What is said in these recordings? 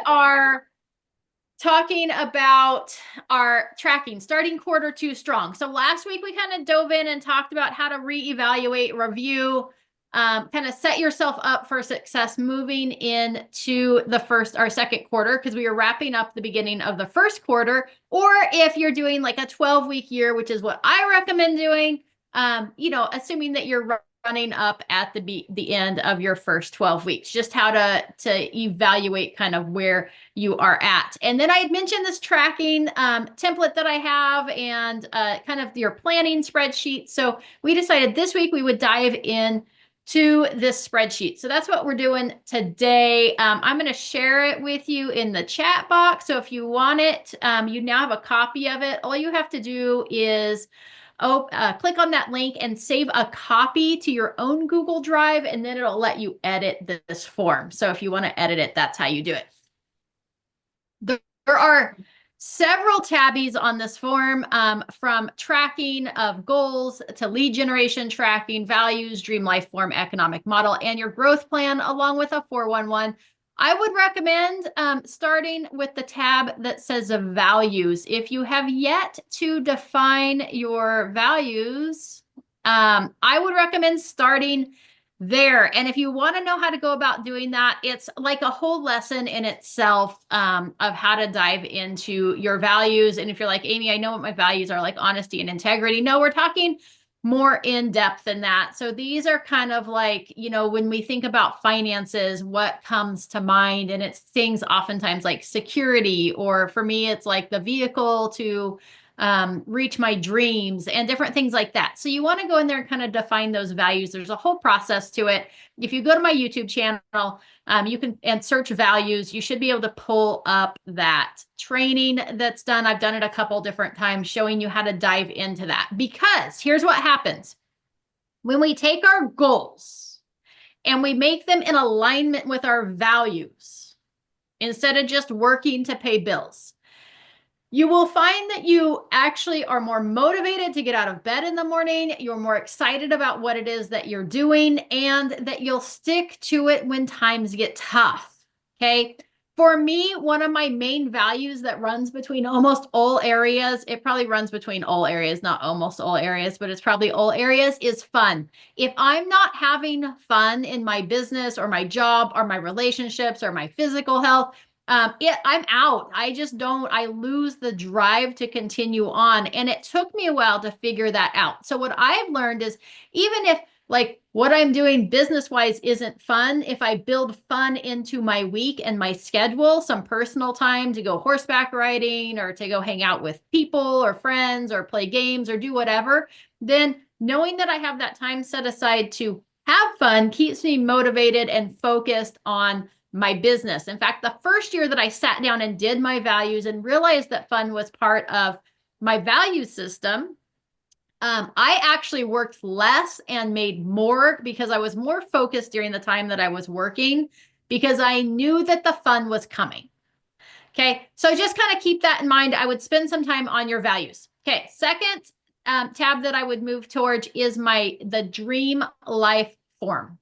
are talking about our tracking, starting Q2 strong. So last week we kind of dove in and talked about how to reevaluate, review, kind of set yourself up for success moving into our second quarter, because we are wrapping up the beginning of the first quarter. Or if you're doing like a 12-week year, which is what I recommend doing, assuming that you're running up at the end of your first 12 weeks, just how to evaluate kind of where you are at. And then I had mentioned this tracking template that I have, and kind of your planning spreadsheet. So we decided this week we would dive in to this spreadsheet. So that's what we're doing today. I'm going to share it with you in the chat box. So if you want it, you now have a copy of it. All you have to do is click on that link and save a copy to your own Google Drive, and then it'll let you edit this form. So if you want to edit it, that's how you do it. There are several tabbies on this form, from tracking of goals to lead generation tracking, values, dream life form, economic model, and your growth plan, along with a 411. I would recommend starting with the tab that says values. If you have yet to define your values, I would recommend starting there. And if you want to know how to go about doing that, it's like a whole lesson in itself, of how to dive into your values. And if you're like, Amy, I know what my values are, like honesty and integrity. No, we're talking more in depth than that. So these are kind of like, when we think about finances, what comes to mind? And it's things oftentimes like security, or for me, it's like the vehicle to reach my dreams and different things like that. So you want to go in there and kind of define those values. There's a whole process to it. If you go to my YouTube channel, you can and search values, you should be able to pull up that training that's done. I've done it a couple different times, showing you how to dive into that. Because here's what happens. When we take our goals and we make them in alignment with our values, instead of just working to pay bills, you will find that you actually are more motivated to get out of bed in the morning. You're more excited about what it is that you're doing, and that you'll stick to it when times get tough. Okay. For me, one of my main values that runs between almost all areas, it probably runs between all areas, not almost all areas, but it's probably all areas, is fun. If I'm not having fun in my business or my job or my relationships or my physical health, I'm out. I lose the drive to continue on. And it took me a while to figure that out. So what I've learned is, even if like what I'm doing business-wise isn't fun, if I build fun into my week and my schedule, some personal time to go horseback riding, or to go hang out with people or friends, or play games, or do whatever, then knowing that I have that time set aside to have fun keeps me motivated and focused on my business. In fact, the first year that I sat down and did my values and realized that fun was part of my value system, I actually worked less and made more, because I was more focused during the time that I was working, because I knew that the fun was coming. Okay, so just kind of keep that in mind. I would spend some time on your values. Okay, second tab that I would move towards is the dream life form.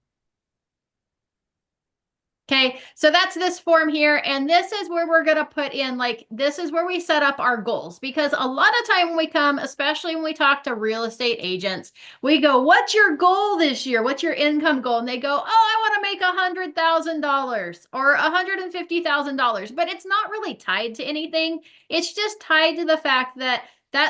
Okay, so that's this form here. And this is where we're going to put in, this is where we set up our goals. Because a lot of time when we come, especially when we talk to real estate agents, we go, what's your goal this year? What's your income goal? And they go, oh, I want to make $100,000 or $150,000. But it's not really tied to anything. It's just tied to the fact that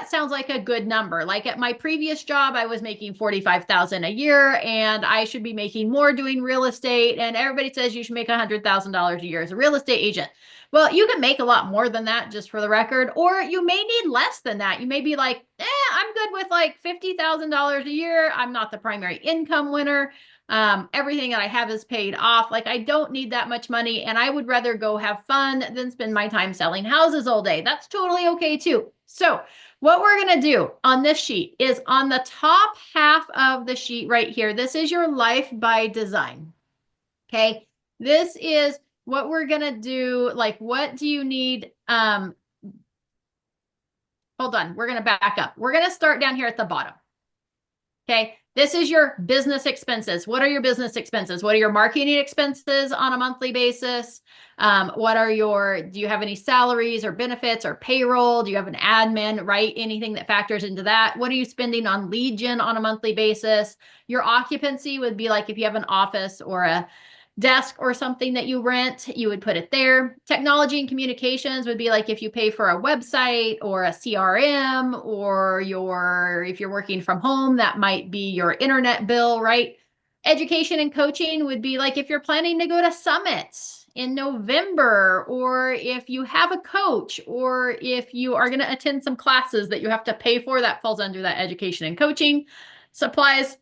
sounds like a good number. Like at my previous job, I was making $45,000 a year, and I should be making more doing real estate. And everybody says you should make $100,000 a year as a real estate agent. Well, you can make a lot more than that, just for the record, or you may need less than that. You may be like, I'm good with like $50,000 a year. I'm not the primary income winner. Everything that I have is paid off. Like, I don't need that much money, and I would rather go have fun than spend my time selling houses all day. That's totally okay too. So what we're going to do on this sheet is, on the top half of the sheet right here, this is your life by design. Okay. This is what we're going to do. Like, what do you need? Hold on. We're going to back up. We're going to start down here at the bottom. Okay. This is your business expenses. What are your business expenses? What are your marketing expenses on a monthly basis? Do you have any salaries or benefits or payroll? Do you have an admin, right? Anything that factors into that? What are you spending on lead gen on a monthly basis? Your occupancy would be like if you have an office or a desk or something that you rent, you would put it there. Technology and communications would be like if you pay for a website or a CRM, or if you're working from home, that might be your internet bill, right? Education and coaching would be like if you're planning to go to summits in November, or if you have a coach, or if you are going to attend some classes that you have to pay for, that falls under that education and coaching. Supplies,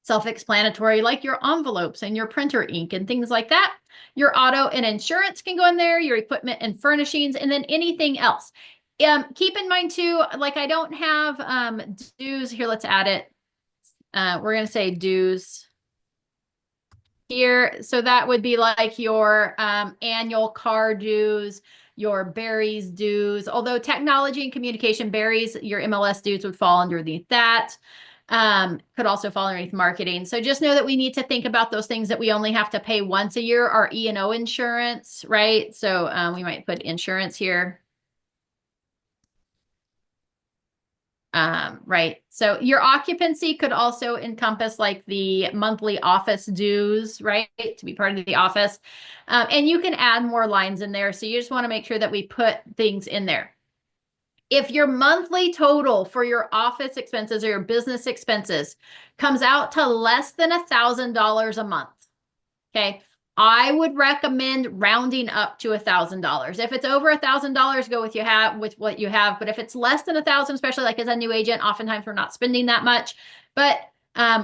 self-explanatory, like your envelopes and your printer ink and things like that. Your auto and insurance can go in there, your equipment and furnishings, and then anything else. Keep in mind too, like I don't have dues here. Let's add it. We're going to say dues here. So that would be like your annual car dues, your berries dues, although technology and communication berries, your MLS dues would fall underneath that. Could also fall underneath marketing. So just know that we need to think about those things that we only have to pay once a year, our E&O insurance, right? So we might put insurance here. Right. So your occupancy could also encompass like the monthly office dues, right? To be part of the office. And you can add more lines in there. So you just want to make sure that we put things in there. If your monthly total for your office expenses or your business expenses comes out to less than $1,000 a month, okay, I would recommend rounding up to $1,000. If it's over $1,000, go with what you have. But if it's less than 1,000, especially like as a new agent, oftentimes we're not spending that much. But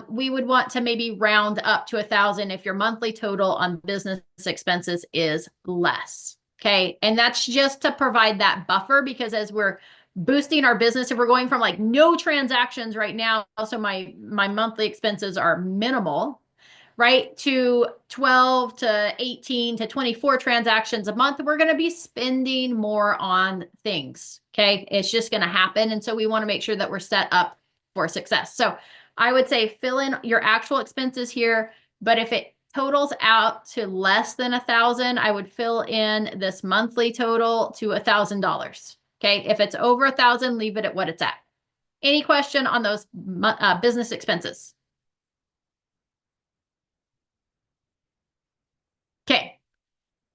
we would want to maybe round up to 1,000 if your monthly total on business expenses is less. Okay. And that's just to provide that buffer, because as we're boosting our business, if we're going from like no transactions right now, so my monthly expenses are minimal, right, to 12 to 18 to 24 transactions a month, we're going to be spending more on things. Okay. It's just going to happen. And so we want to make sure that we're set up for success. So I would say fill in your actual expenses here, but if it totals out to less than 1,000, I would fill in this monthly total to $1,000. Okay. If it's over 1,000, leave it at what it's at. Any question on those business expenses? Okay.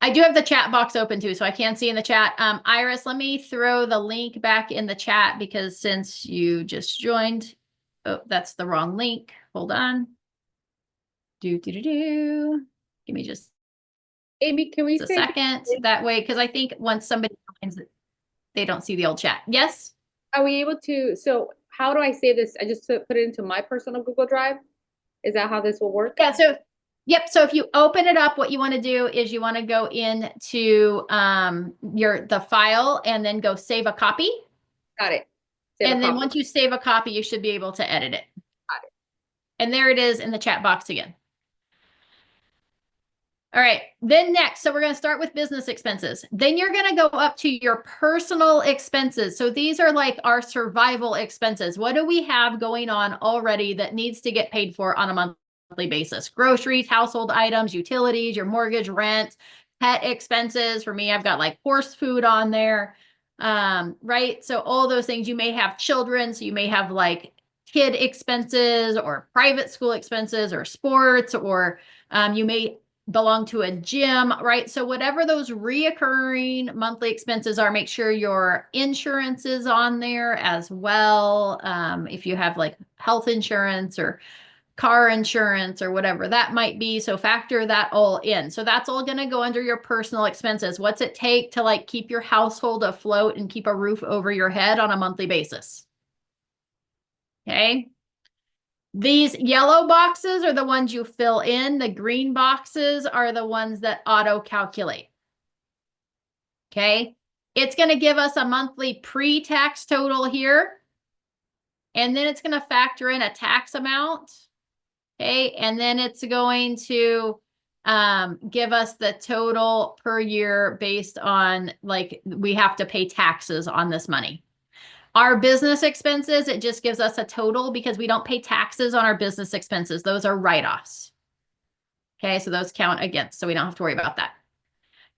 I do have the chat box open too, so I can see in the chat. Iris, let me throw the link back in the chat, because since you just joined, oh, that's the wrong link. Hold on. Give me just Amy, can we a say second. That way, because I think once somebody joins, they don't see the old chat. Yes? Are we able to, so how do I save this? I just put it into my personal Google Drive. Is that how this will work? Yeah, so yep. So if you open it up, what you want to do is you want to go into the file and then go save a copy. Got it. Save and then copy. once you save a copy, you should be able to edit it. Got it. And there it is in the chat box again. All right, then next, so we're going to start with business expenses. Then you're going to go up to your personal expenses. So these are like our survival expenses. What do we have going on already that needs to get paid for on a monthly basis? Groceries, household items, utilities, your mortgage, rent, pet expenses. For me, I've got like horse food on there, right? So all those things. You may have children, so you may have like kid expenses or private school expenses or sports, or you may belong to a gym, right? So whatever those reoccurring monthly expenses are, make sure your insurance is on there as well. If you have like health insurance or car insurance or whatever that might be. So factor that all in. So that's all going to go under your personal expenses. What's it take to like keep your household afloat and keep a roof over your head on a monthly basis? Okay. These yellow boxes are the ones you fill in. The green boxes are the ones that auto calculate. Okay. It's going to give us a monthly pre-tax total here. And then it's going to factor in a tax amount. Okay. And then it's going to give us the total per year based on like we have to pay taxes on this money. Our business expenses, it just gives us a total because we don't pay taxes on our business expenses. Those are write-offs. Okay, so those count against, so we don't have to worry about that.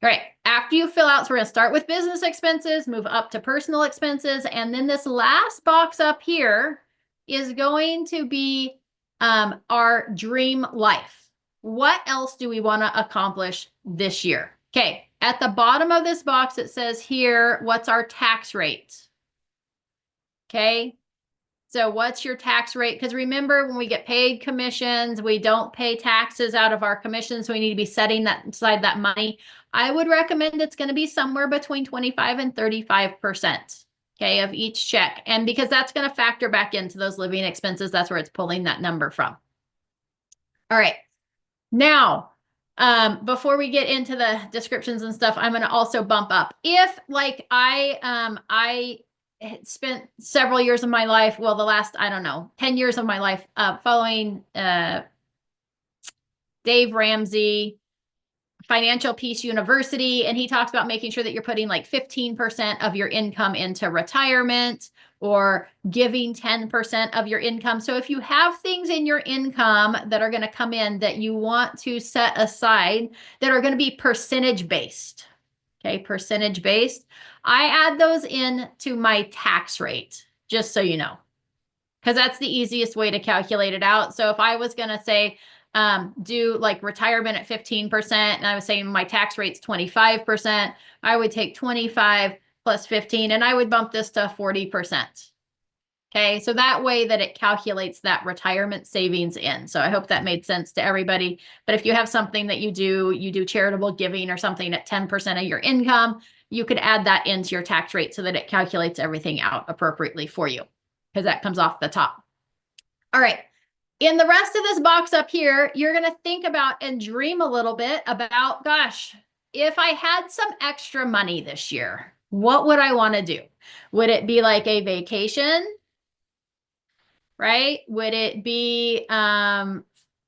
All right, after you fill out, so we're gonna start with business expenses, move up to personal expenses, and then this last box up here is going to be our dream life. What else do we want to accomplish this year? Okay, at the bottom of this box, it says here, what's our tax rate? Okay, so what's your tax rate? Because remember, when we get paid commissions, we don't pay taxes out of our commissions. So we need to be setting that aside that money. I would recommend it's going to be somewhere between 25 and 35%, okay, of each check. And because that's going to factor back into those living expenses, that's where it's pulling that number from. All right. Now, before we get into the descriptions and stuff, I'm going to also bump up. If like I spent several years of my life, well, the last, I don't know, 10 years of my life, following, Dave Ramsey, Financial Peace University, and he talks about making sure that you're putting like 15% of your income into retirement or giving 10% of your income. So if you have things in your income that are going to come in that you want to set aside that are going to be percentage based, okay, percentage based, I add those in to my tax rate, just so you know, because that's the easiest way to calculate it out. So if I was going to say, do like retirement at 15%, and I was saying my tax rate's 25%, I would take 25 plus 15, and I would bump this to 40%. Okay, so that way that it calculates that retirement savings in. So I hope that made sense to everybody. But if you have something that you do charitable giving or something at 10% of your income, you could add that into your tax rate so that it calculates everything out appropriately for you, because that comes off the top. All right. In the rest of this box up here, you're going to think about and dream a little bit about, gosh, if I had some extra money this year, what would I want to do? Would it be like a vacation? Right? Would it be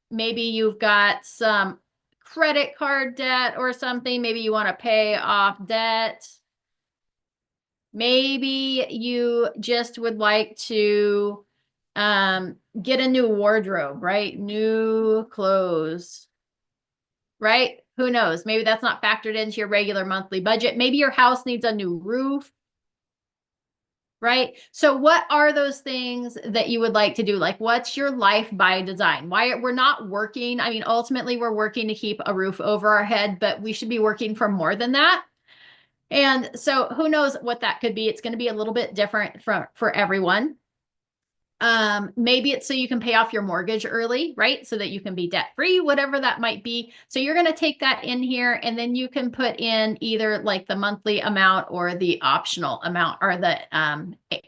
maybe you've got some credit card debt or something? Maybe you want to pay off debt. Maybe you just would like to get a new wardrobe, right? New clothes, right? Who knows? Maybe that's not factored into your regular monthly budget. Maybe your house needs a new roof, right? So what are those things that you would like to do? Like, what's your life by design? Why we're not working? I mean, ultimately we're working to keep a roof over our head, but we should be working for more than that. And so who knows what that could be? It's going to be a little bit different for everyone. Maybe it's so you can pay off your mortgage early, right? So that you can be debt free, whatever that might be. So you're going to take that in here, and then you can put in either like the monthly amount or the optional amount or the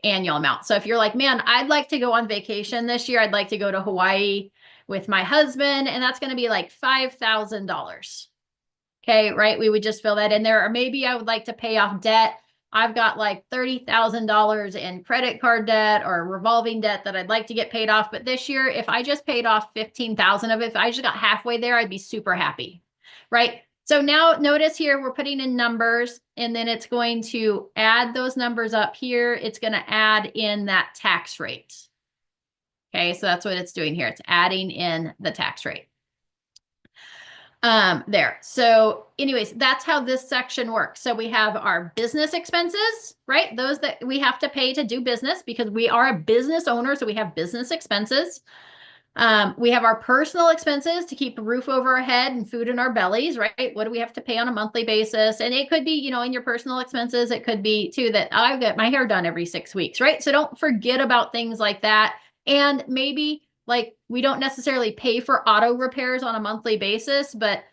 annual amount. So if you're like, man, I'd like to go on vacation this year, I'd like to go to Hawaii with my husband, and that's going to be like $5,000. Okay, right? We would just fill that in there. Or maybe I would like to pay off debt. I've got like $30,000 in credit card debt or revolving debt that I'd like to get paid off. But this year, if I just paid off 15,000 of it, if I just got halfway there, I'd be super happy, right? So now notice here, we're putting in numbers, and then it's going to add those numbers up here. It's going to add in that tax rate. Okay, so that's what it's doing here. It's adding in the tax rate. There. So anyways, that's how this section works. So we have our business expenses, right? Those that we have to pay to do business because we are a business owner. So we have business expenses. We have our personal expenses to keep a roof over our head and food in our bellies, right? What do we have to pay on a monthly basis? And it could be, you know, in your personal expenses, it could be too that I get my hair done every 6 weeks, right? So don't forget about things like that. And maybe like we don't necessarily pay for auto repairs on a monthly basis, but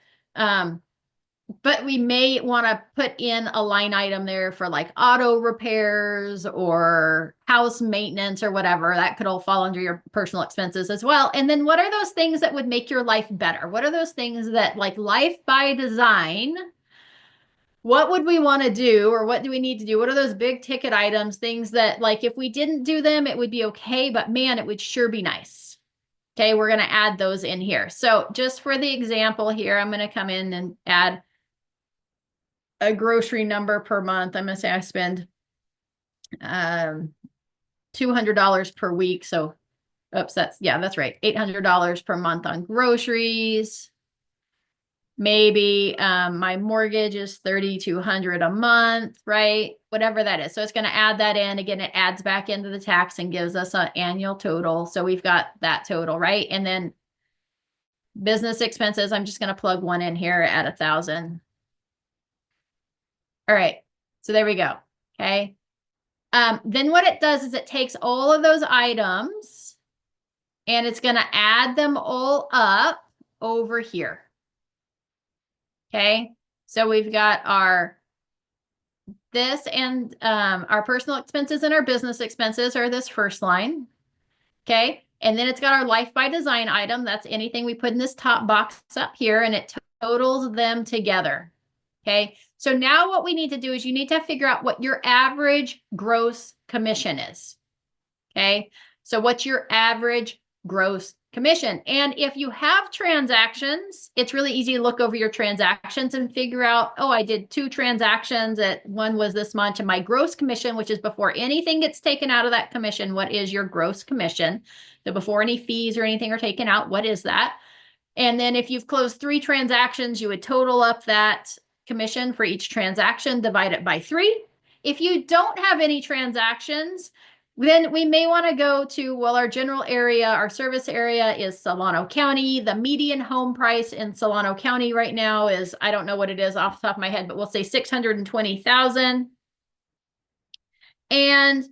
we may want to put in a line item there for like auto repairs or house maintenance or whatever. That could all fall under your personal expenses as well. And then what are those things that would make your life better? What are those things that like life by design? What would we want to do, or what do we need to do? What are those big ticket items, things that like if we didn't do them, it would be okay, but man, it would sure be nice. Okay, we're going to add those in here. So just for the example here, I'm going to come in and add a grocery number per month. I'm going to say I spend $200 per week. So, oops, that's right. $800 per month on groceries. Maybe my mortgage is $3,200 a month, right? Whatever that is. So it's going to add that in. Again, it adds back into the tax and gives us an annual total. So we've got that total, right? And then business expenses, I'm just going to plug one in here at 1,000. All right. So there we go. Okay. Then what it does is it takes all of those items and it's going to add them all up over here. Okay. So we've got this and our personal expenses and our business expenses are this first line. Okay. And then it's got our life by design item. That's anything we put in this top box up here, and it totals them together. Okay. So now what we need to do is you need to figure out what your average gross commission is. Okay. So what's your average gross commission? And if you have transactions, it's really easy to look over your transactions and figure out, oh, I did 2 transactions at one was this much, and my gross commission, which is before anything gets taken out of that commission, what is your gross commission? So before any fees or anything are taken out, what is that? And then if you've closed 3 transactions, you would total up that commission for each transaction, divide it by 3. If you don't have any transactions, then we may want to go to, well, our general area, our service area is Solano County. The median home price in Solano County right now is, I don't know what it is off the top of my head, but we'll say 620,000. And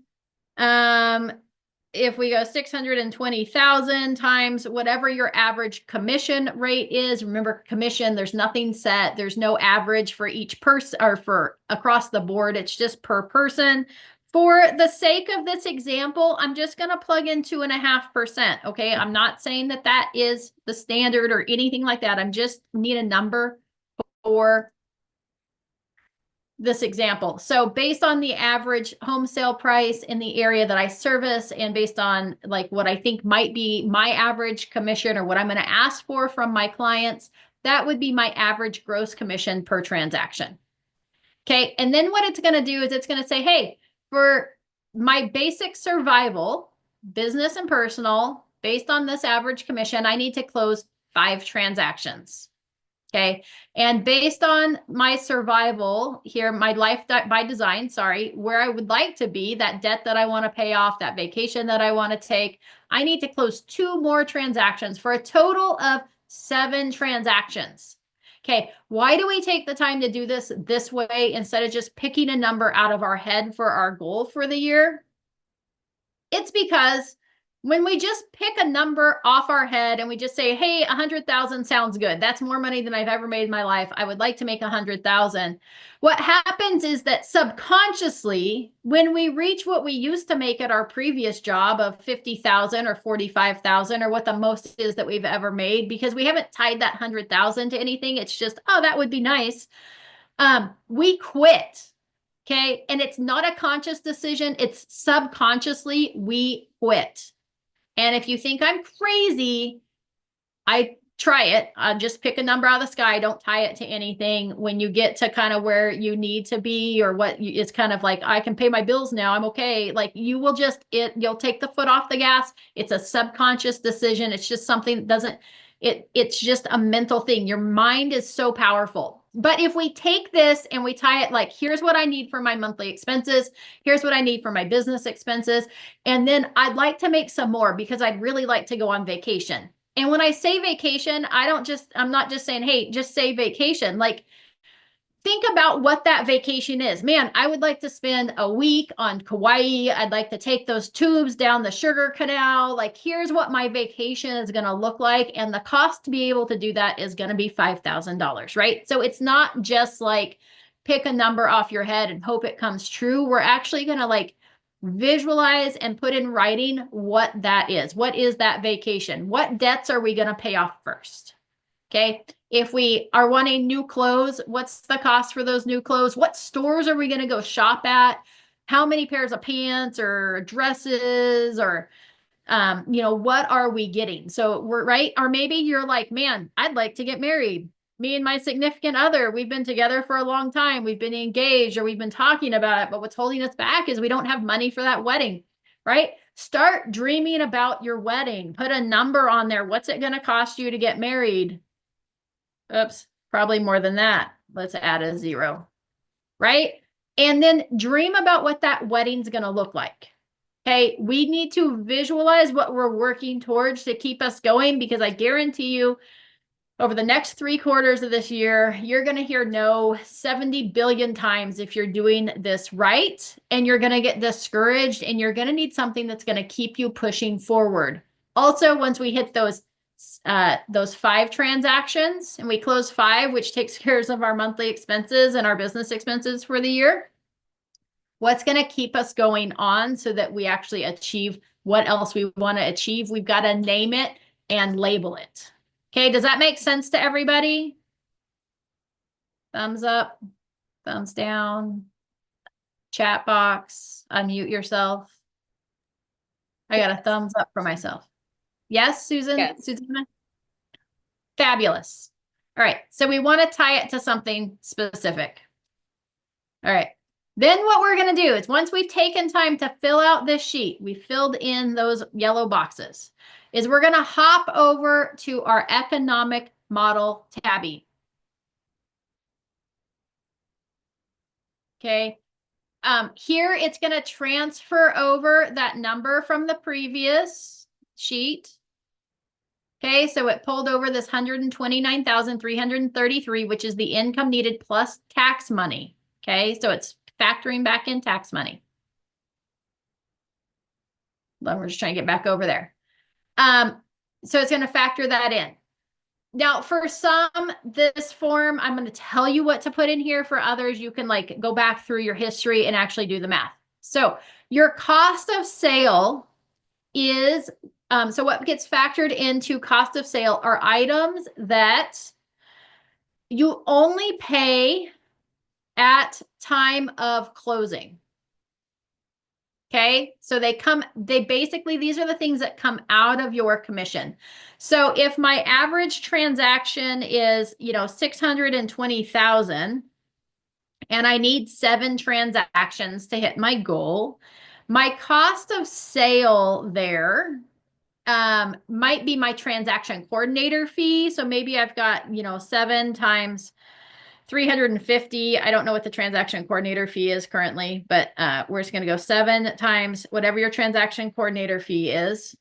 if we go 620,000 times whatever your average commission rate is, remember commission, there's nothing set. There's no average for each person or for across the board. It's just per person. For the sake of this example, I'm just going to plug in 2.5%. Okay. I'm not saying that that is the standard or anything like that. I'm just need a number for this example. So based on the average home sale price in the area that I service, and based on like what I think might be my average commission or what I'm going to ask for from my clients, that would be my average gross commission per transaction. Okay. And then what it's going to do is it's going to say, hey, for my basic survival, business and personal, based on this average commission, I need to close 5 transactions. Okay. And based on my survival here, my life by design, sorry, where I would like to be, that debt that I want to pay off, that vacation that I want to take, I need to close 2 more transactions for a total of 7 transactions. Okay. Why do we take the time to do this way instead of just picking a number out of our head for our goal for the year? It's because when we just pick a number off our head and we just say, hey, 100,000 sounds good. That's more money than I've ever made in my life. I would like to make 100,000. What happens is that subconsciously, when we reach what we used to make at our previous job of 50,000 or 45,000 or what the most is that we've ever made, because we haven't tied that 100,000 to anything. It's just, oh, that would be nice. We quit. Okay. And it's not a conscious decision. It's subconsciously we quit. And if you think I'm crazy, I try it. Just pick a number out of the sky. Don't tie it to anything. When you get to kind of where you need to be, or what it's kind of like, I can pay my bills now. I'm okay. Like you will you'll take the foot off the gas. It's a subconscious decision. It's just something that doesn't, it's just a mental thing. Your mind is so powerful. But if we take this and we tie it like, here's what I need for my monthly expenses. Here's what I need for my business expenses. And then I'd like to make some more because I'd really like to go on vacation. And when I say vacation, I'm not just saying, hey, just say vacation. Like, think about what that vacation is. Man, I would like to spend a week on Kauai. I'd like to take those tubes down the Sugar Canal. Like, here's what my vacation is going to look like. And the cost to be able to do that is going to be $5,000, right? So it's not just like pick a number off your head and hope it comes true. We're actually going to like visualize and put in writing what that is. What is that vacation? What debts are we going to pay off first? Okay. If we are wanting new clothes, what's the cost for those new clothes? What stores are we going to go shop at? How many pairs of pants or dresses or, what are we getting? So we're right. Or maybe you're like, man, I'd like to get married. Me and my significant other, we've been together for a long time. We've been engaged or we've been talking about it. But what's holding us back is we don't have money for that wedding. right? Start dreaming about your wedding. Put a number on there. What's it going to cost you to get married? Oops, probably more than that. Let's add a 0, right? And then dream about what that wedding's going to look like. Okay, we need to visualize what we're working towards to keep us going, because I guarantee you over the next 3 quarters of this year, you're going to hear no 70 billion times if you're doing this right, and you're going to get discouraged, and you're going to need something that's going to keep you pushing forward. Also, once we hit those 5 transactions and we close 5, which takes care of our monthly expenses and our business expenses for the year, what's going to keep us going on so that we actually achieve what else we want to achieve? We've got to name it and label it. Okay, does that make sense to everybody? Thumbs up, thumbs down, chat box, unmute yourself. I got a thumbs up for myself. Yes, Susan? Yes. Susanna? Fabulous. All right, so we want to tie it to something specific. All right, then what we're going to do is, once we've taken time to fill out this sheet, we filled in those yellow boxes, is we're going to hop over to our economic model tabby. Okay. Here it's going to transfer over that number from the previous sheet. Okay, so it pulled over this 129,333, which is the income needed plus tax money. Okay, so it's factoring back in tax money. Then we're just trying to get back over there. So it's going to factor that in. Now, for some, this form, I'm going to tell you what to put in here. For others, you can like go back through your history and actually do the math. So your cost of sale is, so what gets factored into cost of sale are items that you only pay at time of closing. Okay, so they basically, these are the things that come out of your commission. So if my average transaction is, 620,000 and I need 7 transactions to hit my goal, my cost of sale there might be my transaction coordinator fee. So maybe I've got, 7 times 350. I don't know what the transaction coordinator fee is currently, but we're just going to go 7 times whatever your transaction coordinator fee is,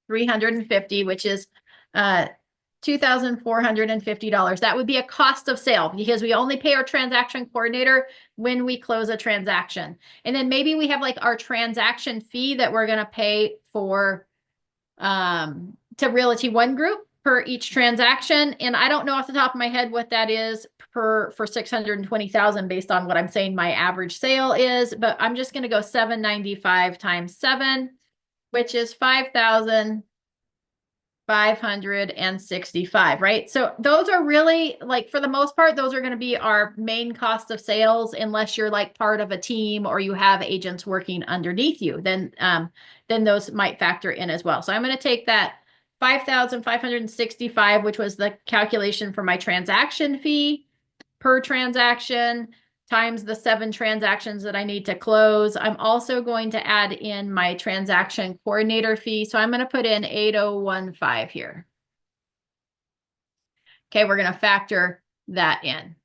350, which is $2,450. That would be a cost of sale, because we only pay our transaction coordinator when we close a transaction. And then maybe we have like our transaction fee that we're going to pay for to Realty One Group per each transaction. And I don't know off the top of my head what that is for 620,000 based on what I'm saying my average sale is, but I'm just going to go 795 times 7, which is 5,565, right? So those are really, like, for the most part, those are going to be our main cost of sales, unless you're like part of a team or you have agents working underneath you, then those might factor in as well. So I'm going to take that 5,565, which was the calculation for my transaction fee per transaction, times the 7 transactions that I need to close. I'm also going to add in my transaction coordinator fee. So I'm going to put in 8015 here. Okay, we're going to factor that in.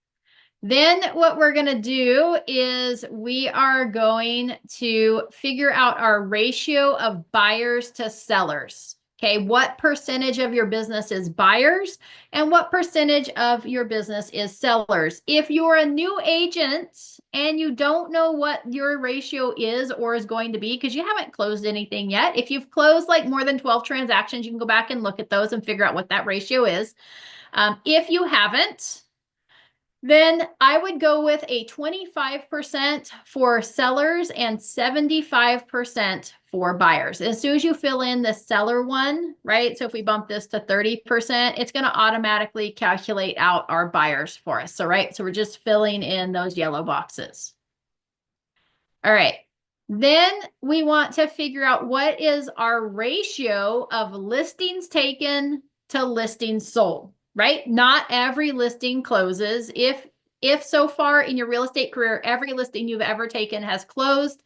Then what we're going to do is we are going to figure out our ratio of buyers to sellers. Okay, what percentage of your business is buyers and what percentage of your business is sellers? If you're a new agent and you don't know what your ratio is or is going to be, because you haven't closed anything yet, if you've closed like more than 12 transactions, you can go back and look at those and figure out what that ratio is. If you haven't, then I would go with a 25% for sellers and 75% for buyers. As soon as you fill in the seller one, right? So if we bump this to 30%, it's going to automatically calculate out our buyers for us. So, right. So we're just filling in those yellow boxes. All right. Then we want to figure out what is our ratio of listings taken to listings sold. Right? Not every listing closes. If so far in your real estate career, every listing you've ever taken has closed,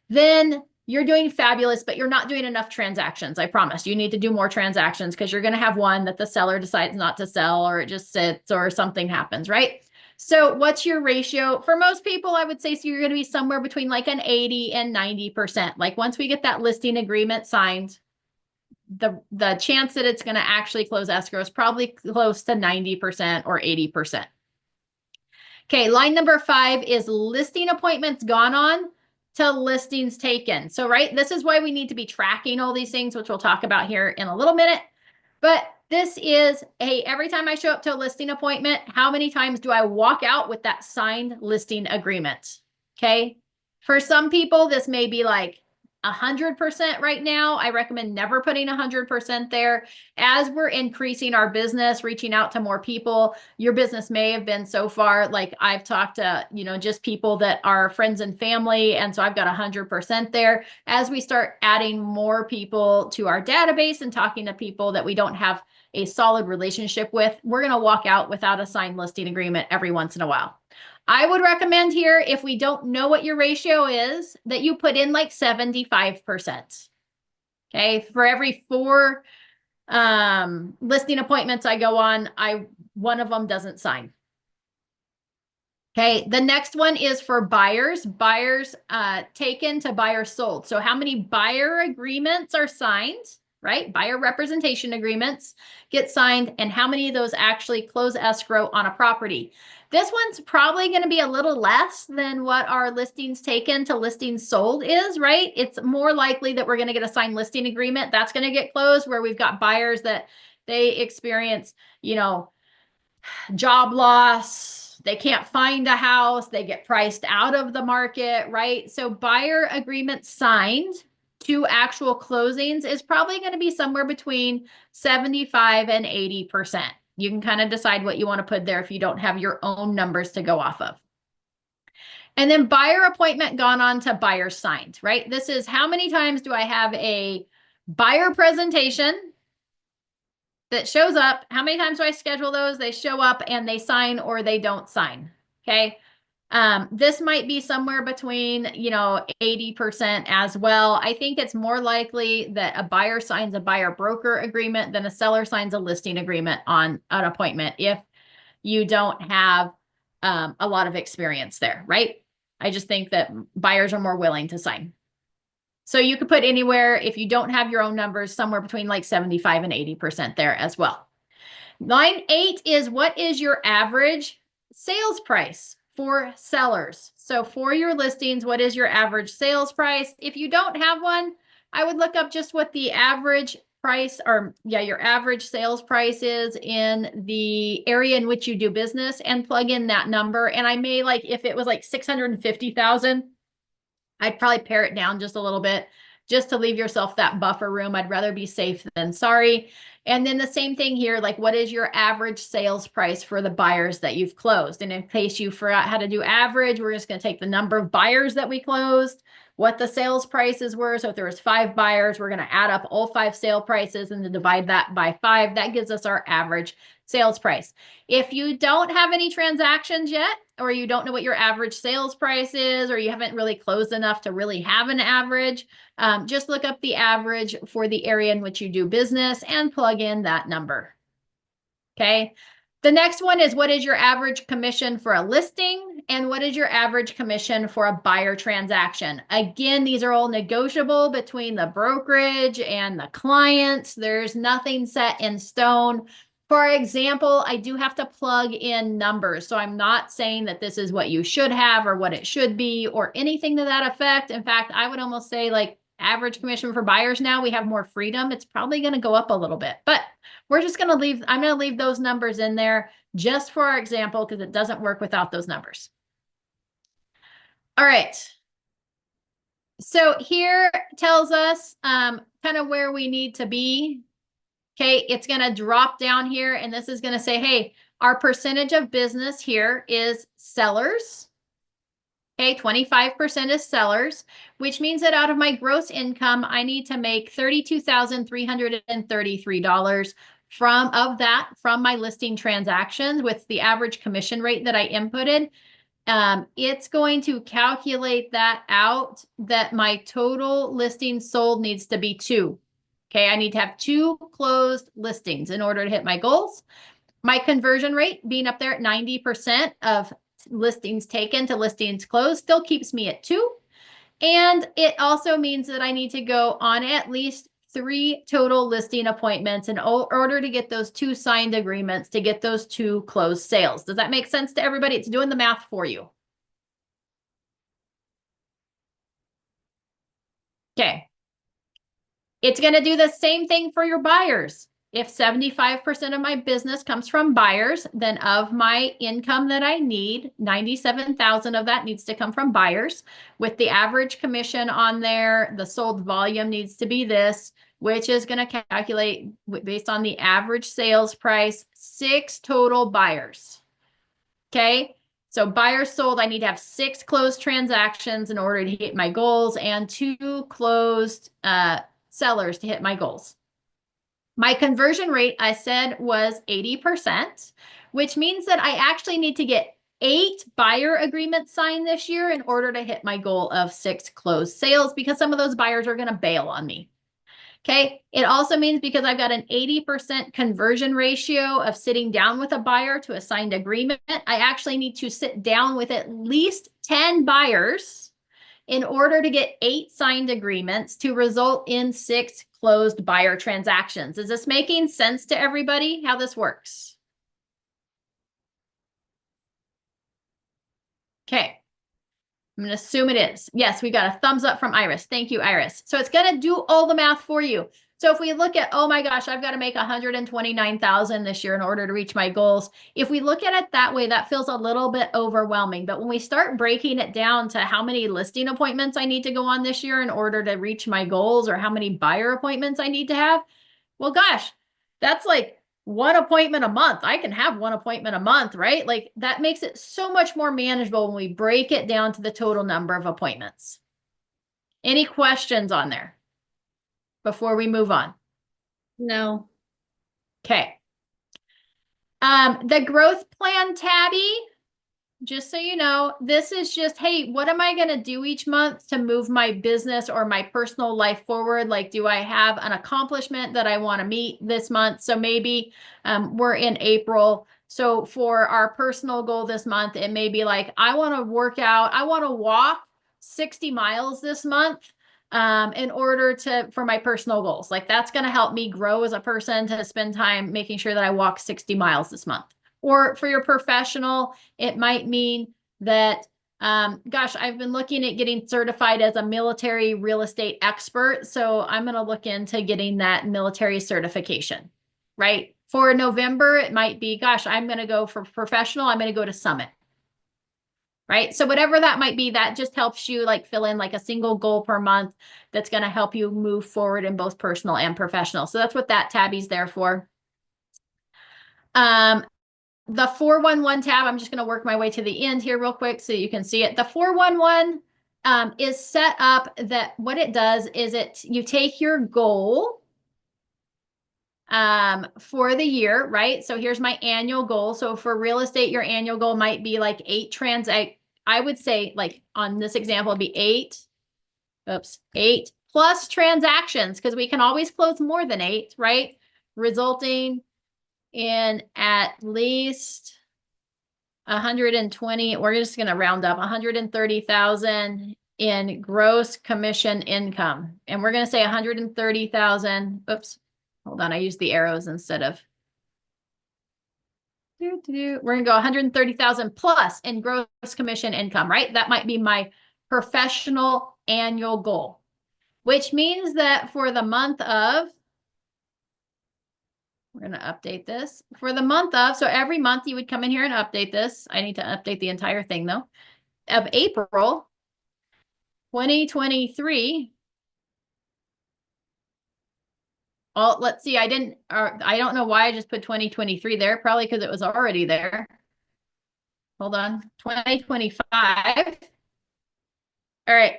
then you're doing fabulous, but you're not doing enough transactions. I promise. You need to do more transactions because you're going to have one that the seller decides not to sell, or it just sits, or something happens, right? So what's your ratio? For most people, I would say, so you're going to be somewhere between like an 80 and 90%. Like once we get that listing agreement signed, the chance that it's going to actually close escrow is probably close to 90% or 80%. Okay, line number 5 is listing appointments gone on to listings taken. So, right, this is why we need to be tracking all these things, which we'll talk about here in a little minute. But this is, hey, every time I show up to a listing appointment, how many times do I walk out with that signed listing agreement? Okay. For some people, this may be like 100% right now. I recommend never putting 100% there. As we're increasing our business, reaching out to more people, your business may have been so far, like I've talked to, just people that are friends and family. And so I've got 100% there. As we start adding more people to our database and talking to people that we don't have a solid relationship with, we're going to walk out without a signed listing agreement every once in a while. I would recommend here, if we don't know what your ratio is, that you put in like 75%. Okay. For every 4 listing appointments I go on, one of them doesn't sign. Okay, the next one is for buyers. Buyers taken to buyers sold. So how many buyer agreements are signed, right? Buyer representation agreements get signed, and how many of those actually close escrow on a property. This one's probably going to be a little less than what our listings taken to listings sold is, right? It's more likely that we're going to get a signed listing agreement. That's going to get closed, where we've got buyers that they experience, job loss, they can't find a house, they get priced out of the market, right? So buyer agreements signed to actual closings is probably going to be somewhere between 75 and 80%. You can kind of decide what you want to put there if you don't have your own numbers to go off of. And then buyer appointment gone on to buyer signed, right? This is how many times do I have a buyer presentation that shows up? How many times do I schedule those? They show up and they sign, or they don't sign. Okay. This might be somewhere between, 80% as well. I think it's more likely that a buyer signs a buyer broker agreement than a seller signs a listing agreement on an appointment if you don't have a lot of experience there, right? I just think that buyers are more willing to sign. So you could put anywhere, if you don't have your own numbers, somewhere between like 75 and 80% there as well. Line 8 is, what is your average sales price for sellers? So for your listings, what is your average sales price? If you don't have one, I would look up just what the average price, or your average sales price is in the area in which you do business, and plug in that number. And I may, like, if it was like 650,000, I'd probably pare it down just a little bit, just to leave yourself that buffer room. I'd rather be safe than sorry. And then the same thing here, like, what is your average sales price for the buyers that you've closed? And in case you forgot how to do average, we're just going to take the number of buyers that we closed, what the sales prices were. So if there was 5 buyers, we're going to add up all 5 sale prices and then divide that by 5. That gives us our average sales price. If you don't have any transactions yet, or you don't know what your average sales price is, or you haven't really closed enough to really have an average, just look up the average for the area in which you do business and plug in that number. Okay. The next one is, what is your average commission for a listing, and what is your average commission for a buyer transaction? Again, these are all negotiable between the brokerage and the clients. There's nothing set in stone. For example, I do have to plug in numbers. So I'm not saying that this is what you should have or what it should be or anything to that effect. In fact, I would almost say, like, average commission for buyers now, we have more freedom. It's probably going to go up a little bit, but we're just going to leave, I'm going to leave those numbers in there just for our example, because it doesn't work without those numbers. All right. So here tells us kind of where we need to be. Okay, it's going to drop down here, and this is going to say, hey, our percentage of business here is sellers. Okay, 25% is sellers, which means that out of my gross income, I need to make $32,333 from my listing transactions with the average commission rate that I inputted. it's going to calculate that out that my total listings sold needs to be 2. Okay, I need to have 2 closed listings in order to hit my goals. My conversion rate being up there at 90% of listings taken to listings closed still keeps me at 2. And it also means that I need to go on at least 3 total listing appointments in order to get those 2 signed agreements, to get those 2 closed sales. Does that make sense to everybody? It's doing the math for you. Okay. It's going to do the same thing for your buyers. If 75% of my business comes from buyers, then of my income that I need, 97,000 of that needs to come from buyers. With the average commission on there, the sold volume needs to be this, which is going to calculate based on the average sales price, 6 total buyers. Okay. So buyers sold, I need to have 6 closed transactions in order to hit my goals and 2 closed sellers to hit my goals. My conversion rate, I said, was 80%, which means that I actually need to get 8 buyer agreements signed this year in order to hit my goal of 6 closed sales, because some of those buyers are going to bail on me. Okay. It also means because I've got an 80% conversion ratio of sitting down with a buyer to a signed agreement, I actually need to sit down with at least 10 buyers in order to get 8 signed agreements to result in 6 closed buyer transactions. Is this making sense to everybody how this works? Okay. I'm going to assume it is. Yes, we got a thumbs up from Iris. Thank you, Iris. So it's going to do all the math for you. So if we look at, oh my gosh, I've got to make 129,000 this year in order to reach my goals. If we look at it that way, that feels a little bit overwhelming. But when we start breaking it down to how many listing appointments I need to go on this year in order to reach my goals, or how many buyer appointments I need to have, well, gosh, that's like 1 appointment a month. I can have 1 appointment a month, right? Like that makes it so much more manageable when we break it down to the total number of appointments. Any questions on there before we move on? No. Okay. The growth plan, Tabby, just so you know, this is just, hey, what am I going to do each month to move my business or my personal life forward? Like, do I have an accomplishment that I want to meet this month? So maybe we're in April. So for our personal goal this month, it may be like, I want to work out, I want to walk 60 miles this month in order for my personal goals. Like that's going to help me grow as a person, to spend time making sure that I walk 60 miles this month. Or for your professional, it might mean that, gosh, I've been looking at getting certified as a military real estate expert. So I'm going to look into getting that military certification, right? For November, it might be, gosh, I'm going to go for professional. I'm going to go to Summit, right? So whatever that might be, that just helps you like fill in like a single goal per month that's going to help you move forward in both personal and professional. So that's what that tabby's there for. The 411 tab, I'm just going to work my way to the end here real quick so you can see it. The 411 is set up that what it does is you take your goal for the year, right? So here's my annual goal. So for real estate, your annual goal might be like 8 I would say like on this example, it'd be 8 plus transactions, because we can always close more than 8, right? Resulting in at least 120, we're just going to round up 130,000 in gross commission income. And we're going to say 130,000. Oops, hold on. I used the arrows instead of. We're going to go 130,000 plus in gross commission income, right? That might be my professional annual goal, which means that for the month of, we're going to update this for the month of, so every month you would come in here and update this. I need to update the entire thing though. Of April 2023. Well, let's see. I don't know why I just put 2023 there. Probably because it was already there. Hold on. 2025. All right.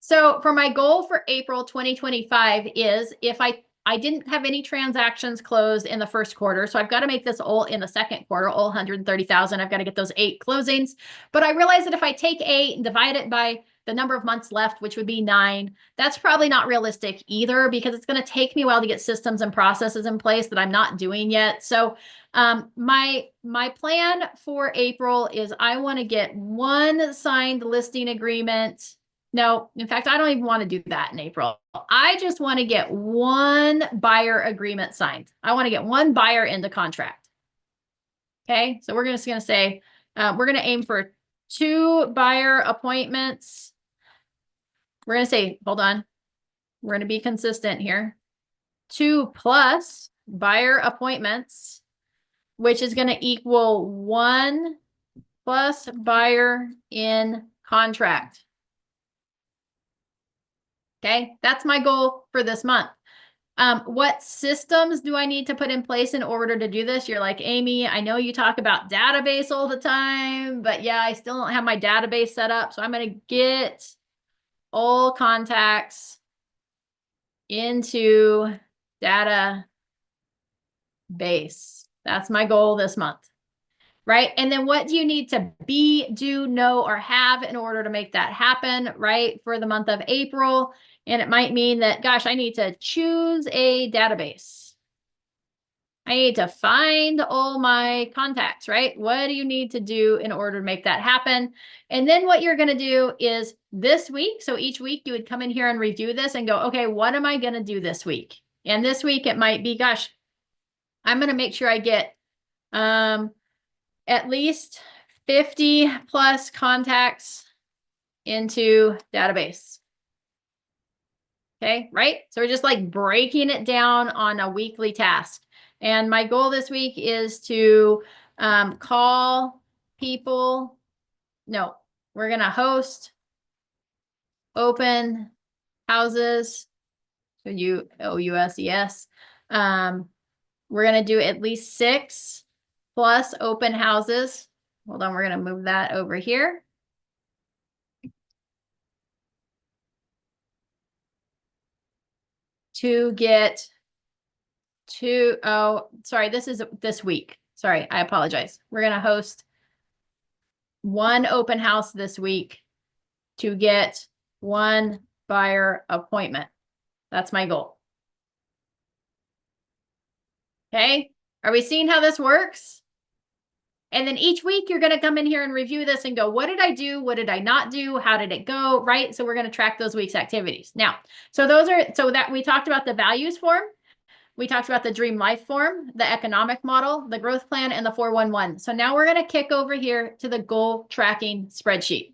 So for my goal for April 2025 is if I I didn't have any transactions closed in the first quarter, so I've got to make this all in the second quarter, all 130,000. I've got to get those 8 closings. But I realized that if I take 8 and divide it by the number of months left, which would be 9, that's probably not realistic either, because it's going to take me a while to get systems and processes in place that I'm not doing yet. So my plan for April is I want to get 1 signed listing agreement. No, in fact, I don't even want to do that in April. I just want to get 1 buyer agreement signed. I want to get 1 buyer into contract. Okay, so we're just going to say, we're going to aim for 2 buyer appointments. We're going to say, hold on. We're going to be consistent here. 2 plus buyer appointments, which is going to equal 1 plus buyer in contract. Okay, that's my goal for this month. What systems do I need to put in place in order to do this? You're like, Amy, I know you talk about database all the time, but yeah, I still don't have my database set up. So I'm going to get all contacts into database. That's my goal this month. Right? And then what do you need to be, do, know, or have in order to make that happen, right? For the month of April. And it might mean that, gosh, I need to choose a database. I need to find all my contacts, right? What do you need to do in order to make that happen? And then what you're going to do is this week. So each week you would come in here and review this and go, okay, what am I going to do this week? And this week it might be, gosh, I'm going to make sure I get, at least 50 plus contacts into database. Okay, right? So we're just like breaking it down on a weekly task. And my goal this week is to call people. No, we're going to host open houses. So OUSES. We're going to do at least 6 plus open houses. Hold on, we're going to move that over here. To get to, oh, sorry, this is this week. Sorry, I apologize. We're going to host 1 open house this week to get 1 buyer appointment. That's my goal. Okay, are we seeing how this works? And then each week you're going to come in here and review this and go, what did I do? What did I not do? How did it go? Right? So we're going to track those week's activities. Now, so that we talked about the values form. We talked about the dream life form, the economic model, the growth plan, and the 411. So now we're going to kick over here to the goal tracking spreadsheet.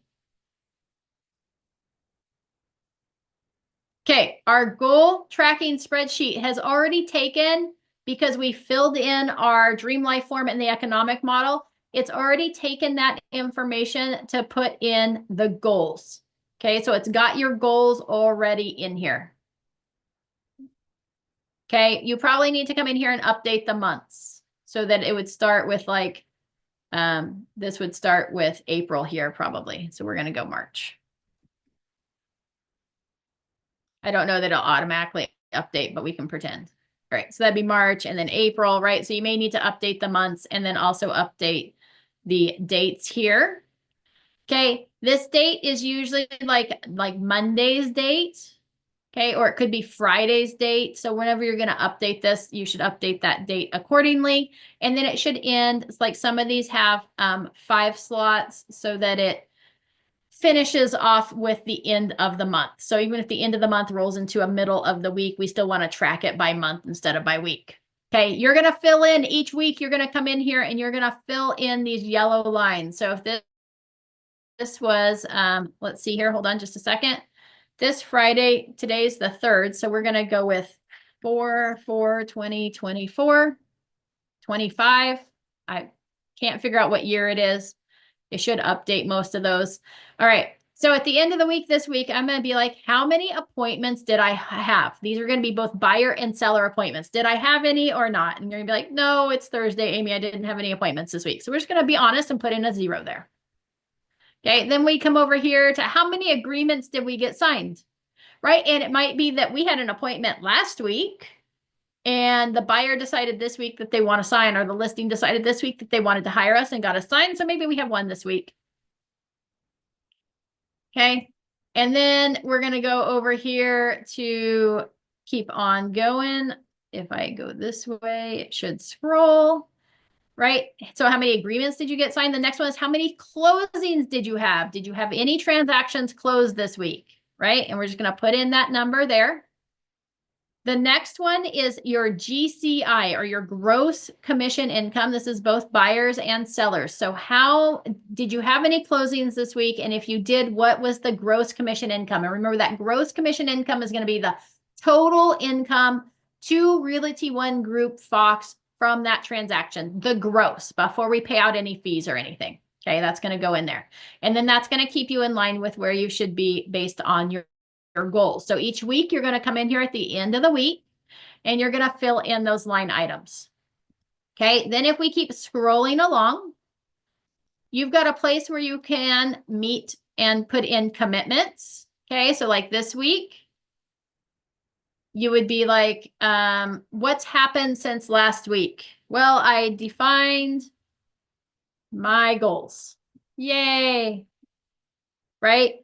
Okay, our goal tracking spreadsheet has already taken, because we filled in our dream life form and the economic model, it's already taken that information to put in the goals. Okay, so it's got your goals already in here. Okay, you probably need to come in here and update the months so that it would start with like, this would start with April here probably. So we're going to go March. I don't know that it'll automatically update, but we can pretend. All right, so that'd be March and then April, right? So you may need to update the months and then also update the dates here. Okay, this date is usually like Monday's date. Okay, or it could be Friday's date. So whenever you're going to update this, you should update that date accordingly. And then it should end. It's like some of these have 5 slots so that it finishes off with the end of the month. So even if the end of the month rolls into a middle of the week, we still want to track it by month instead of by week. Okay, you're going to fill in each week. You're going to come in here and you're going to fill in these yellow lines. So if this was, let's see here, hold on just a second. This Friday, today's the 3rd. So we're going to go with 4/4/2024, 25. I can't figure out what year it is. It should update most of those. All right. So at the end of the week this week, I'm going to be like, how many appointments did I have? These are going to be both buyer and seller appointments. Did I have any or not? And you're going to be like, no, it's Thursday, Amy. I didn't have any appointments this week. So we're just going to be honest and put in a 0 there. Okay. Then we come over here to how many agreements did we get signed? Right. And it might be that we had an appointment last week and the buyer decided this week that they want to sign, or the listing decided this week that they wanted to hire us and got us signed. So maybe we have one this week. Okay. And then we're going to go over here to keep on going. If I go this way, it should scroll, right? So how many agreements did you get signed? The next one is how many closings did you have? Did you have any transactions closed this week, right? And we're just going to put in that number there. The next one is your GCI, or your gross commission income. This is both buyers and sellers. So how did you have any closings this week? And if you did, what was the gross commission income? And remember that gross commission income is going to be the total income to Realty One Group Fox from that transaction, the gross, before we pay out any fees or anything. Okay, that's going to go in there. And then that's going to keep you in line with where you should be based on your goals. So each week you're going to come in here at the end of the week and you're going to fill in those line items. Okay. Then if we keep scrolling along, you've got a place where you can meet and put in commitments. Okay. So like this week, you would be like, what's happened since last week? Well, I defined my goals. Yay. Right?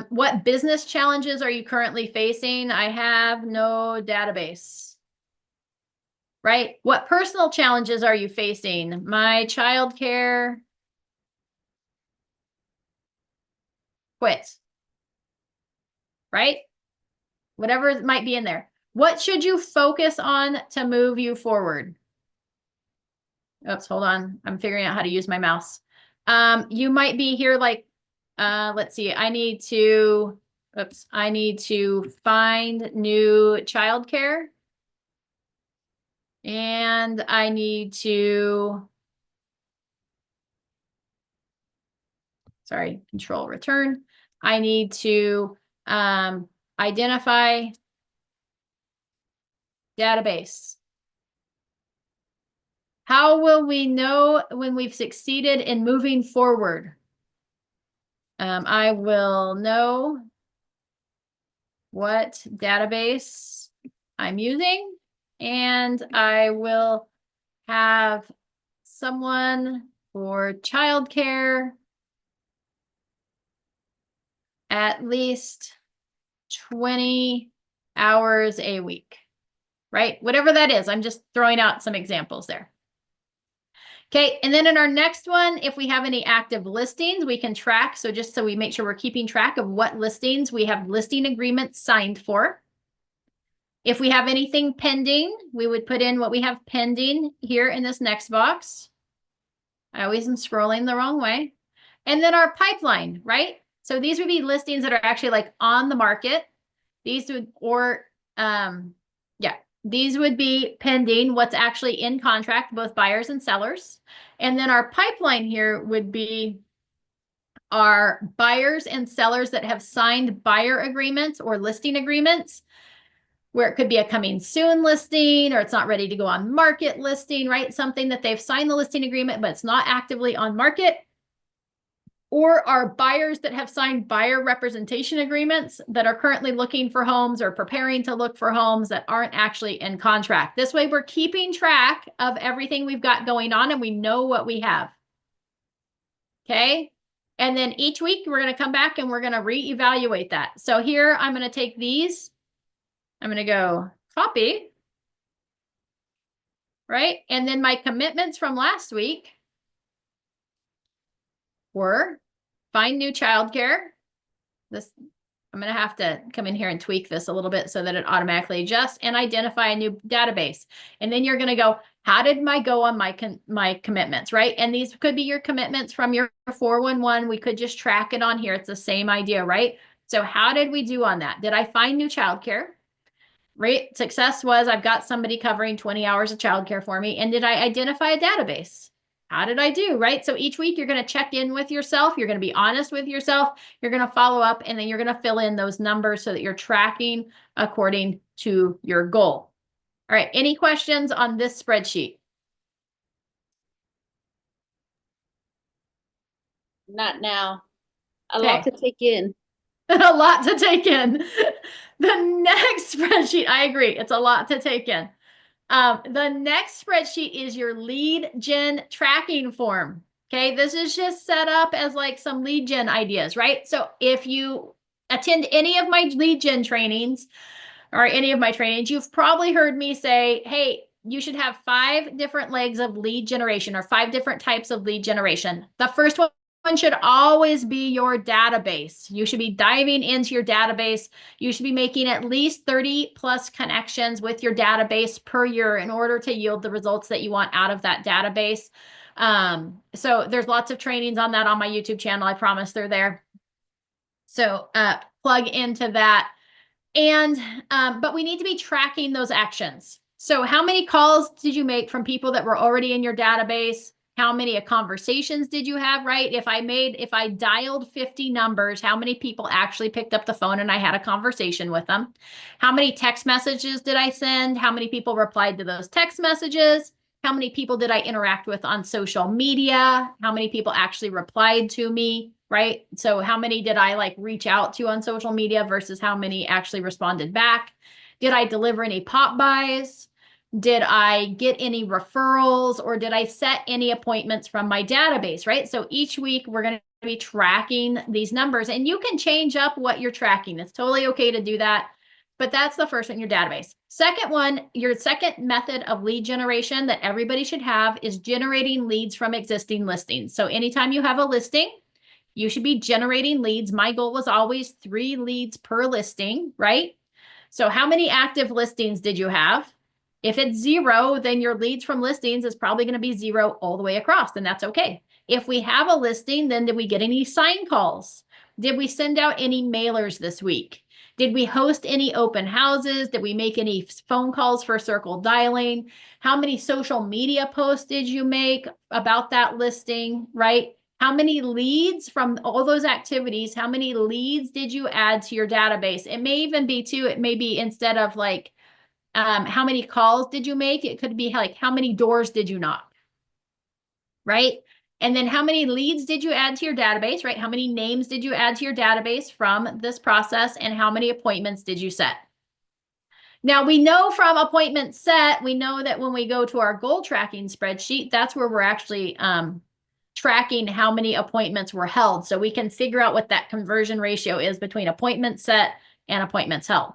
What business challenges are you currently facing? I have no database. Right? What personal challenges are you facing? My childcare quit. Right? Whatever might be in there. What should you focus on to move you forward? Oops, hold on. I'm figuring out how to use my mouse. You might be here like, let's see, I need to find new childcare. And I need to, sorry, control return. I need to identify database. How will we know when we've succeeded in moving forward? I will know what database I'm using, and I will have someone for childcare at least 20 hours a week, right? Whatever that is, I'm just throwing out some examples there. Okay, and then in our next one, if we have any active listings, we can track. So just so we make sure we're keeping track of what listings we have listing agreements signed for. If we have anything pending, we would put in what we have pending here in this next box. I always am scrolling the wrong way. And then our pipeline, right? So these would be listings that are actually like on the market. These would, these would be pending, what's actually in contract, both buyers and sellers. And then our pipeline here would be our buyers and sellers that have signed buyer agreements or listing agreements, where it could be a coming soon listing, or it's not ready to go on market listing, right? Something that they've signed the listing agreement, but it's not actively on market. Or our buyers that have signed buyer representation agreements that are currently looking for homes or preparing to look for homes that aren't actually in contract. This way we're keeping track of everything we've got going on and we know what we have. Okay. And then each week we're going to come back and we're going to reevaluate that. So here I'm going to take these. I'm going to go copy. Right. And then my commitments from last week were find new childcare. This, I'm going to have to come in here and tweak this a little bit so that it automatically adjusts, and identify a new database. And then you're going to go, how did my go on my commitments, right? And these could be your commitments from your 411. We could just track it on here. It's the same idea, right? So how did we do on that? Did I find new childcare? Right? Success was I've got somebody covering 20 hours of childcare for me. And did I identify a database? How did I do, right? So each week you're going to check in with yourself. You're going to be honest with yourself. You're going to follow up, and then you're going to fill in those numbers so that you're tracking according to your goal. All right. Any questions on this spreadsheet? Not now. A lot Okay. to take in. A lot to take in. The next spreadsheet, I agree, it's a lot to take in. The next spreadsheet is your lead gen tracking form. Okay, this is just set up as like some lead gen ideas, right? So if you attend any of my lead gen trainings or any of my trainings, you've probably heard me say, hey, you should have 5 different legs of lead generation or 5 different types of lead generation. The first one should always be your database. You should be diving into your database. You should be making at least 30 plus connections with your database per year in order to yield the results that you want out of that database. So there's lots of trainings on that on my YouTube channel. I promise they're there. So plug into that. And, but we need to be tracking those actions. So how many calls did you make from people that were already in your database? How many conversations did you have, right? If I dialed 50 numbers, how many people actually picked up the phone and I had a conversation with them? How many text messages did I send? How many people replied to those text messages? How many people did I interact with on social media? How many people actually replied to me? Right? So how many did I like reach out to on social media versus how many actually responded back? Did I deliver any pop buys? Did I get any referrals or did I set any appointments from my database, right? So each week we're going to be tracking these numbers and you can change up what you're tracking. It's totally okay to do that. But that's the first one, your database. Second one, your second method of lead generation that everybody should have is generating leads from existing listings. So anytime you have a listing, you should be generating leads. My goal was always 3 leads per listing, right? So how many active listings did you have? If it's 0, then your leads from listings is probably going to be 0 all the way across, and that's okay. If we have a listing, then did we get any sign calls? Did we send out any mailers this week? Did we host any open houses? Did we make any phone calls for circle dialing? How many social media posts did you make about that listing, right? How many leads from all those activities, how many leads did you add to your database? It may even be too, it may be instead of like, how many calls did you make? It could be like, how many doors did you knock? Right? And then how many leads did you add to your database, right? How many names did you add to your database from this process? And how many appointments did you set? Now we know from appointment set, we know that when we go to our goal tracking spreadsheet, that's where we're actually tracking how many appointments were held. So we can figure out what that conversion ratio is between appointments set and appointments held.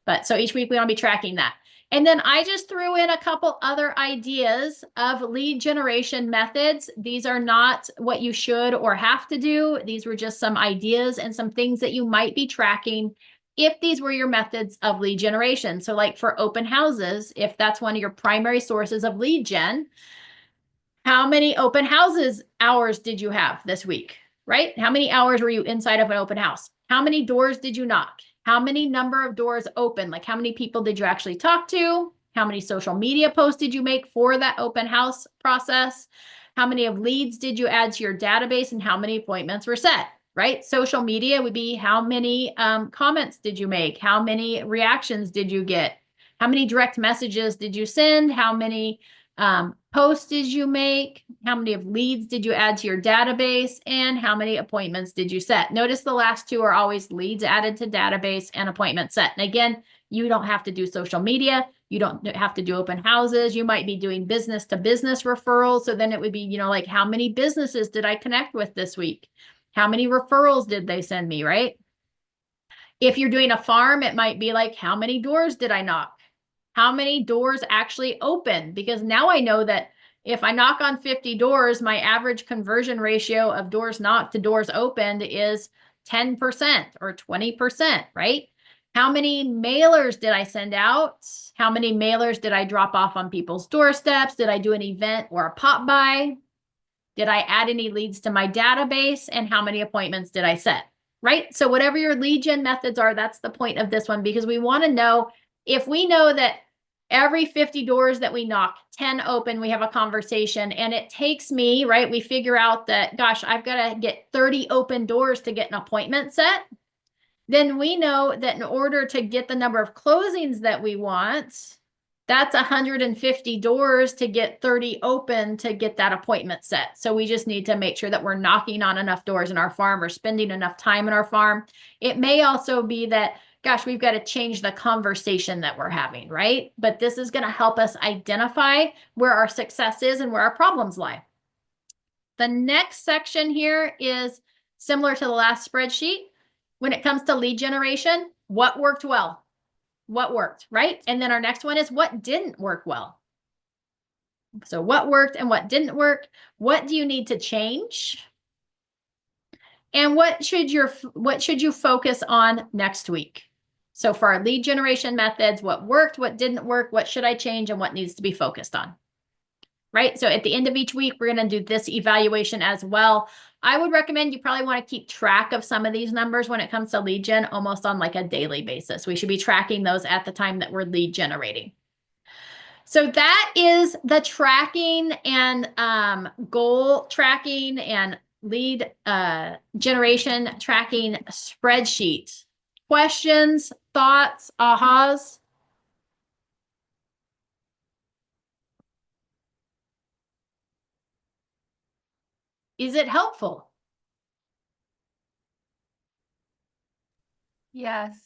But so each week we want to be tracking that. And then I just threw in a couple other ideas of lead generation methods. These are not what you should or have to do. These were just some ideas and some things that you might be tracking if these were your methods of lead generation. So like for open houses, if that's one of your primary sources of lead gen, how many open houses hours did you have this week, right? How many hours were you inside of an open house? How many doors did you knock? How many number of doors open? Like how many people did you actually talk to? How many social media posts did you make for that open house process? How many of leads did you add to your database and how many appointments were set, right? Social media would be how many comments did you make? How many reactions did you get? How many direct messages did you send? How many posts did you make? How many of leads did you add to your database? And how many appointments did you set? Notice the last 2 are always leads added to database and appointment set. And again, you don't have to do social media. You don't have to do open houses. You might be doing business to business referrals. So then it would be, you know, like how many businesses did I connect with this week? How many referrals did they send me, right? If you're doing a farm, it might be like, how many doors did I knock? How many doors actually open? Because now I know that if I knock on 50 doors, my average conversion ratio of doors knocked to doors opened is 10% or 20%, right? How many mailers did I send out? How many mailers did I drop off on people's doorsteps? Did I do an event or a pop by? Did I add any leads to my database? And how many appointments did I set? Right? So whatever your lead gen methods are, that's the point of this one, because we want to know if we know that every 50 doors that we knock, 10 open, we have a conversation, and it takes me, right? We figure out that, gosh, I've got to get 30 open doors to get an appointment set. Then we know that in order to get the number of closings that we want, That's 150 doors to get 30 open to get that appointment set. So we just need to make sure that we're knocking on enough doors in our farm or spending enough time in our farm. It may also be that, gosh, we've got to change the conversation that we're having, right? But this is going to help us identify where our success is and where our problems lie. The next section here is similar to the last spreadsheet. When it comes to lead generation, what worked well? What worked, right? And then our next one is what didn't work well. So what worked and what didn't work? What do you need to change? And what should you focus on next week? So for our lead generation methods, what worked, what didn't work, what should I change, and what needs to be focused on? Right? So at the end of each week, we're going to do this evaluation as well. I would recommend you probably want to keep track of some of these numbers when it comes to lead gen almost on like a daily basis. We should be tracking those at the time that we're lead generating. So that is the tracking and goal tracking and lead generation tracking spreadsheet. Questions, thoughts, ahas? Is it helpful? Yes.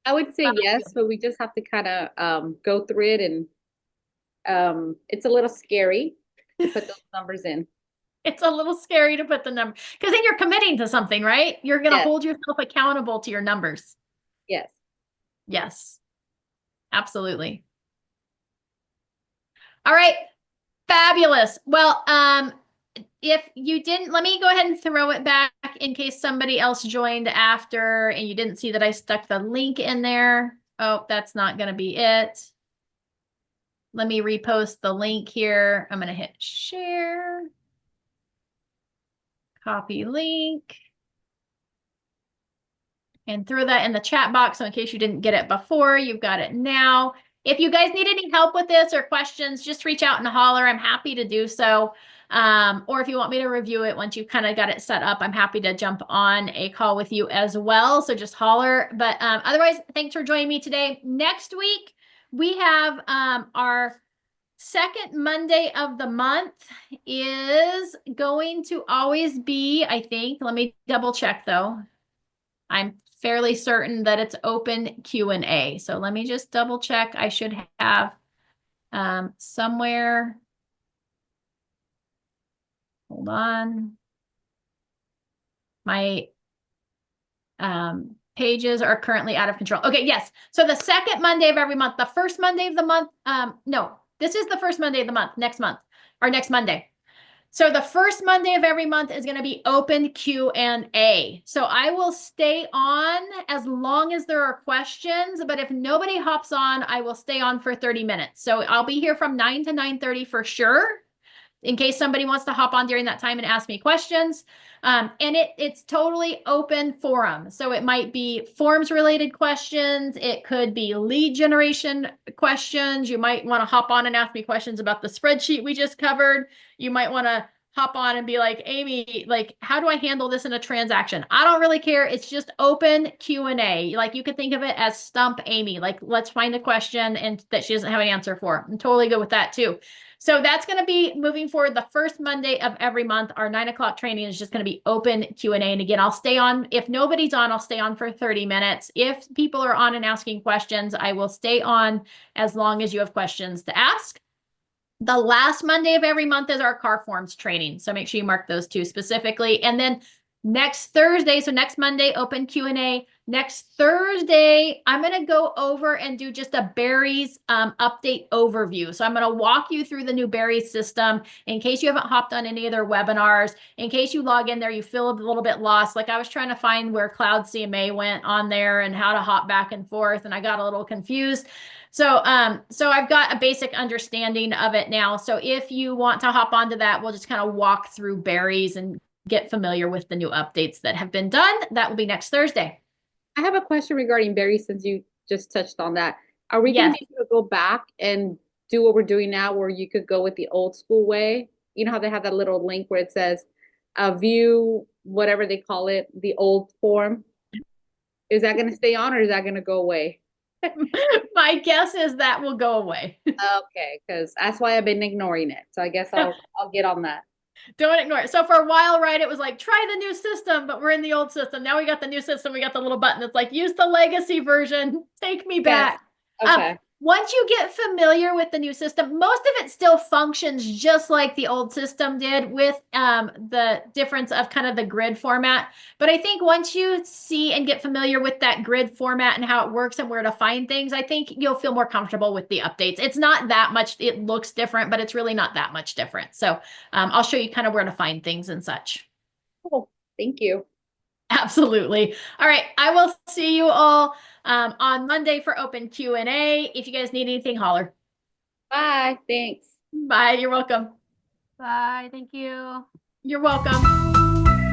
I would say yes, but we just have to kind of go through it, and it's a little scary to put those numbers in. It's a little scary to put the number because then you're committing to something, right? You're going to Yes. hold yourself accountable to your numbers. Yes. Yes, absolutely. All right, fabulous. Well, if you didn't, let me go ahead and throw it back in case somebody else joined after and you didn't see that I stuck the link in there. Oh, that's not going to be it. Let me repost the link here. I'm going to hit share. Copy link. And throw that in the chat box. So in case you didn't get it before, you've got it now. If you guys need any help with this or questions, just reach out and holler. I'm happy to do so. Or if you want me to review it once you've kind of got it set up, I'm happy to jump on a call with you as well. So just holler. But otherwise, thanks for joining me today. Next week, we have our second Monday of the month is going to always be, I think, let me double check though. I'm fairly certain that it's open Q&A. So let me just double check. I should have somewhere. Hold on. My pages are currently out of control. Okay, yes. So the second Monday of every month, the first Monday of the month, no, this is the first Monday of the month, next Monday. So the first Monday of every month is going to be open Q&A. So I will stay on as long as there are questions, but if nobody hops on, I will stay on for 30 minutes. So I'll be here from 9 to 9:30 for sure, in case somebody wants to hop on during that time and ask me questions. And it's totally open forum. So it might be forms related questions. It could be lead generation questions. You might want to hop on and ask me questions about the spreadsheet we just covered. You might want to hop on and be like, Amy, like, how do I handle this in a transaction? I don't really care. It's just open Q&A. Like, you could think of it as Stump Amy. Like, let's find a question and that she doesn't have an answer for. I'm totally good with that too. So that's going to be moving forward the first Monday of every month. Our 9 o'clock training is just going to be open Q&A. And again, I'll stay on. If nobody's on, I'll stay on for 30 minutes. If people are on and asking questions, I will stay on as long as you have questions to ask. The last Monday of every month is our car forms training. So make sure you mark those two specifically. And then next Thursday, so next Monday, open Q&A. Next Thursday, I'm going to go over and do just a berries update overview. So I'm going to walk you through the new berries system in case you haven't hopped on any of their webinars. In case you log in there, you feel a little bit lost. Like I was trying to find where Cloud CMA went on there and how to hop back and forth, and I got a little confused. So I've got a basic understanding of it now. So if you want to hop onto that, we'll just kind of walk through berries and get familiar with the new updates that have been done. That will be next Thursday. I have a question regarding berries since you just touched on that. Are we going to be able to go back and do what we're doing now, where you could go with the old school way? You know how they have that little link where it says view, whatever they call it, the old form? Is that going to stay on or is that going to go away? My guess is that will go away. Okay, because that's why I've been ignoring it. So I guess I'll get on that. Don't ignore it. So for a while, right, it was like, try the new system, but we're in the old system. Now we got the new system. We got the little button that's like, use the legacy version. Take me Yes. back. Um, Okay. Once you get familiar with the new system, most of it still functions just like the old system did with the difference of kind of the grid format. But I think once you see and get familiar with that grid format and how it works and where to find things, I think you'll feel more comfortable with the updates. It's not that much, it looks different, but it's really not that much different. So I'll show you kind of where to find things and such. Cool. Thank you. Absolutely. All right. I will see you all on Monday for open Q&A. If you guys need anything, holler. Bye. Thanks. Bye. You're welcome. Bye. Thank you. You're welcome.